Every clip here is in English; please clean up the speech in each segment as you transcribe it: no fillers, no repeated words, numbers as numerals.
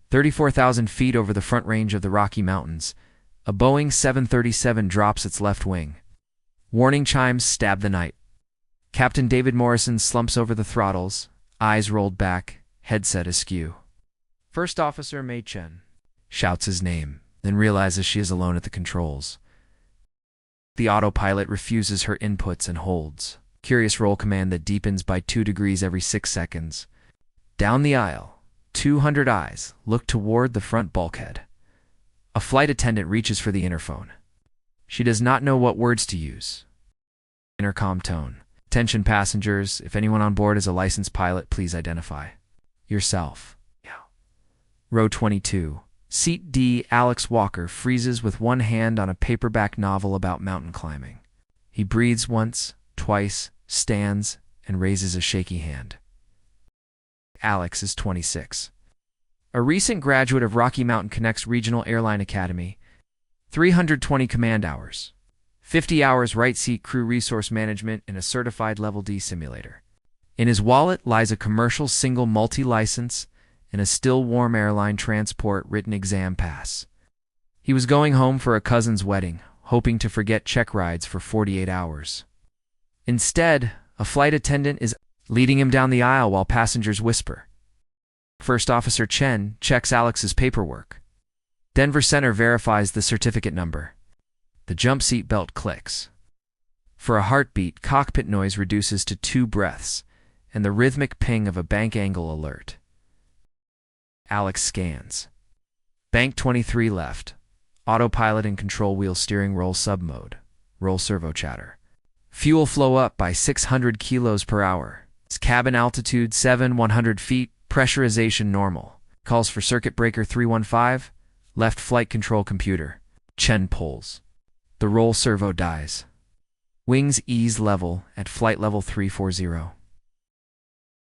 34,000 feet over the Front Range of the Rocky Mountains, a Boeing 737 drops its left wing. Warning chimes stab the night. Captain David Morrison slumps over the throttles, eyes rolled back, headset askew. First Officer Mei Chen shouts his name, then realizes she is alone at the controls. The autopilot refuses her inputs and holds. Curious roll command that deepens by 2 degrees every 6 seconds. Down the aisle, 200 eyes look toward the front bulkhead. A flight attendant reaches for the interphone. She does not know what words to use. Intercom tone. Attention passengers, if anyone on board is a licensed pilot, please identify yourself. Row 22. Seat D. Alex Walker freezes with one hand on a paperback novel about mountain climbing. He breathes once, twice, stands, and raises a shaky hand. Alex is 26. A recent graduate of Rocky Mountain Connect's Regional Airline Academy. 320 command hours. 50 hours right seat crew resource management in a certified Level D simulator. In his wallet lies a commercial single multi-license and a still warm airline transport written exam pass. He was going home for a cousin's wedding, hoping to forget check rides for 48 hours. Instead, a flight attendant is leading him down the aisle while passengers whisper. First Officer Chen checks Alex's paperwork. Denver Center verifies the certificate number. The jump seat belt clicks. For a heartbeat, cockpit noise reduces to 2 breaths, and the rhythmic ping of a bank angle alert. Alex scans. Bank 23 left. Autopilot and control wheel steering roll sub mode. Roll servo chatter. Fuel flow up by 600 kilos per hour. Cabin altitude 7,100 feet. Pressurization normal. Calls for circuit breaker 315. Left flight control computer. Chen pulls. The roll servo dies. Wings ease level at flight level 340.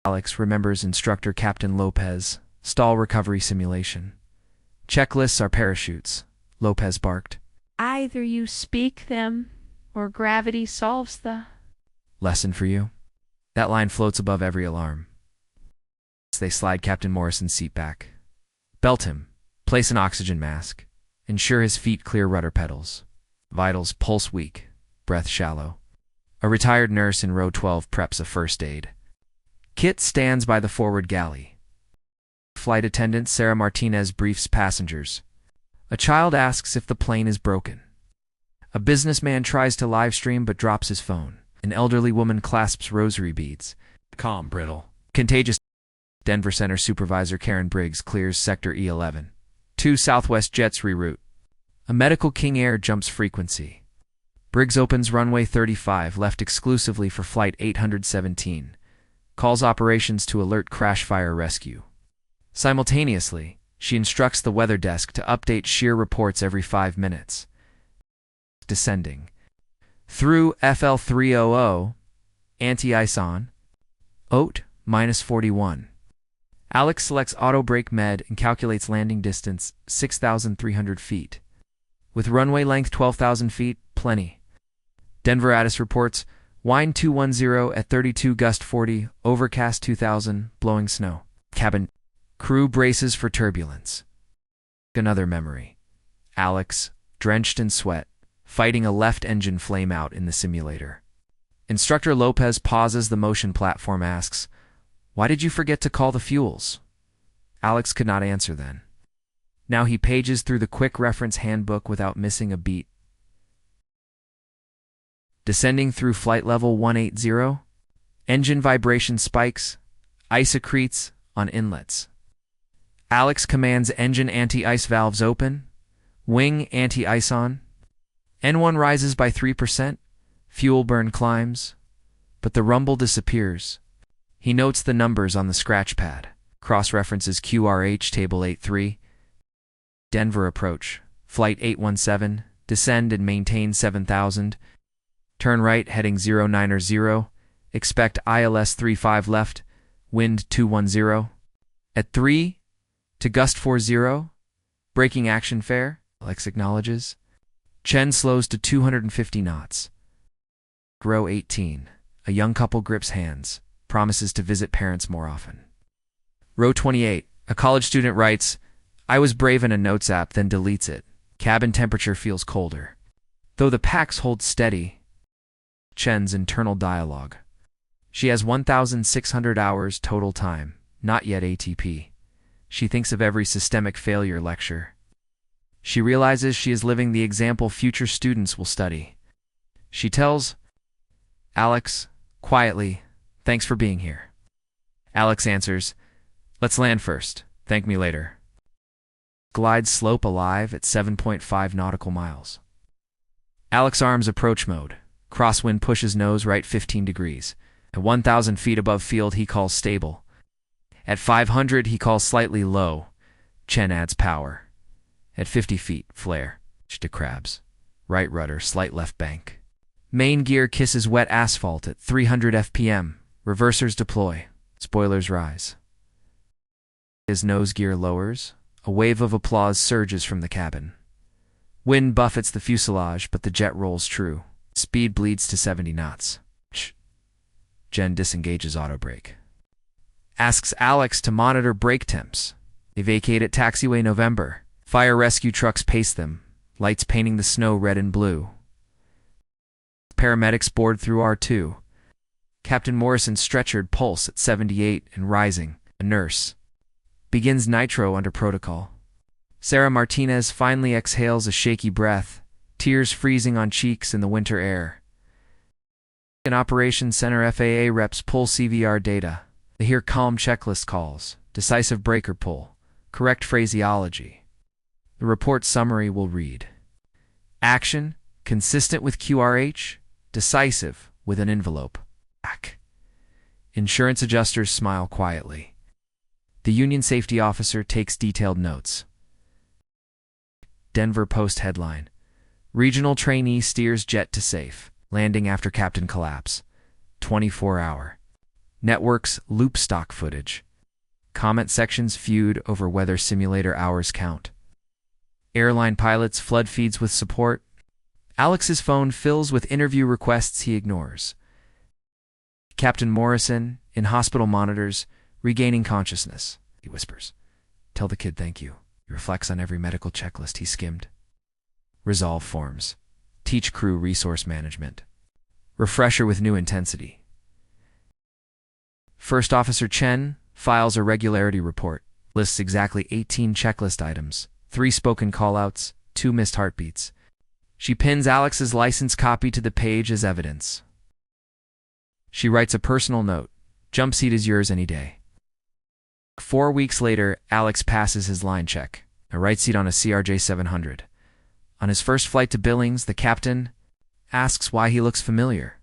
Alex remembers instructor Captain Lopez. Stall recovery simulation. Checklists are parachutes. Lopez barked. Either you speak them, or gravity solves the Lesson for you? That line floats above every alarm. They slide Captain Morrison's seat back. Belt him. Place an oxygen mask. Ensure his feet clear rudder pedals. Vitals pulse weak. Breath shallow. A retired nurse in row 12 preps a first aid. Kit stands by the forward galley. Flight attendant Sarah Martinez briefs passengers. A child asks if the plane is broken. A businessman tries to live stream but drops his phone. An elderly woman clasps rosary beads. Calm, brittle. Contagious. Denver Center Supervisor Karen Briggs clears Sector E11. 2 Southwest jets reroute. A medical King Air jumps frequency. Briggs opens runway 35 left exclusively for Flight 817. Calls operations to alert crash fire rescue. Simultaneously, she instructs the weather desk to update shear reports every 5 minutes. Descending. Through FL 300, anti-ice on. OAT, -41. Alex selects auto brake med and calculates landing distance, 6,300 feet. With runway length 12,000 feet, plenty. Denver Addis reports, wind 210 at 32 gust 40, overcast 2,000, blowing snow. Cabin. Crew braces for turbulence. Another memory. Alex, drenched in sweat, fighting a left engine flame out in the simulator. Instructor Lopez pauses the motion platform, asks, "Why did you forget to call the fuels?" Alex could not answer then. Now he pages through the quick reference handbook without missing a beat. Descending through flight level 180, engine vibration spikes, ice accretes on inlets. Alex commands engine anti-ice valves open, wing anti-ice on. N1 rises by 3%, fuel burn climbs, but the rumble disappears. He notes the numbers on the scratch pad, cross-references QRH table 83. Denver approach, flight 817, descend and maintain 7,000. Turn right heading 090, expect ILS 35 left, wind 210. At 3, to gust 40, braking action fair, Alex acknowledges. Chen slows to 250 knots. Row 18, a young couple grips hands, promises to visit parents more often. Row 28, a college student writes, I was brave in a notes app, then deletes it. Cabin temperature feels colder. Though the packs hold steady. Chen's internal dialogue. She has 1,600 hours total time, not yet ATP. She thinks of every systemic failure lecture. She realizes she is living the example future students will study. She tells Alex, quietly, "Thanks for being here." Alex answers, "Let's land first. Thank me later." Glide slope alive at 7.5 nautical miles. Alex arms approach mode. Crosswind pushes nose right 15 degrees. At 1,000 feet above field, he calls stable. At 500, he calls slightly low. Chen adds power. At 50 feet, flare. To crabs. Right rudder, slight left bank. Main gear kisses wet asphalt at 300 FPM. Reversers deploy. Spoilers rise. As nose gear lowers, a wave of applause surges from the cabin. Wind buffets the fuselage, but the jet rolls true. Speed bleeds to 70 knots. Jen disengages auto brake. Asks Alex to monitor brake temps. They vacate at taxiway November. Fire rescue trucks pace them, lights painting the snow red and blue. Paramedics board through R2. Captain Morrison stretchered, pulse at 78 and rising. A nurse. Begins nitro under protocol. Sarah Martinez finally exhales a shaky breath, tears freezing on cheeks in the winter air. In Operations Center, FAA reps pull CVR data. They hear calm checklist calls, decisive breaker pull, correct phraseology. The report summary will read: action, consistent with QRH, decisive, with an envelope. Back. Insurance adjusters smile quietly. The union safety officer takes detailed notes. Denver Post headline: Regional trainee steers jet to safe, landing after captain collapse. 24-hour. Networks loop stock footage. Comment sections feud over whether simulator hours count. Airline pilots flood feeds with support. Alex's phone fills with interview requests he ignores. Captain Morrison, in hospital monitors, regaining consciousness. He whispers, "Tell the kid thank you." He reflects on every medical checklist he skimmed. Resolve forms. Teach crew resource management. Refresher with new intensity. First Officer Chen files a regularity report. Lists exactly 18 checklist items, 3 spoken callouts, 2 missed heartbeats. She pins Alex's license copy to the page as evidence. She writes a personal note. "Jump seat is yours any day." 4 weeks later, Alex passes his line check. A right seat on a CRJ 700. On his first flight to Billings, the captain asks why he looks familiar.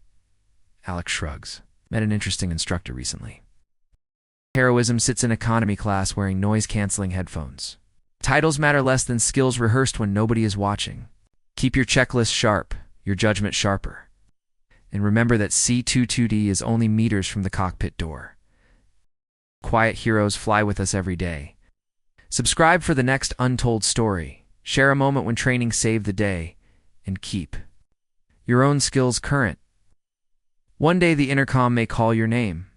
Alex shrugs. Met an interesting instructor recently. Heroism sits in economy class wearing noise-canceling headphones. Titles matter less than skills rehearsed when nobody is watching. Keep your checklist sharp, your judgment sharper. And remember that C-22D is only meters from the cockpit door. Quiet heroes fly with us every day. Subscribe for the next untold story. Share a moment when training saved the day. And keep your own skills current. One day the intercom may call your name.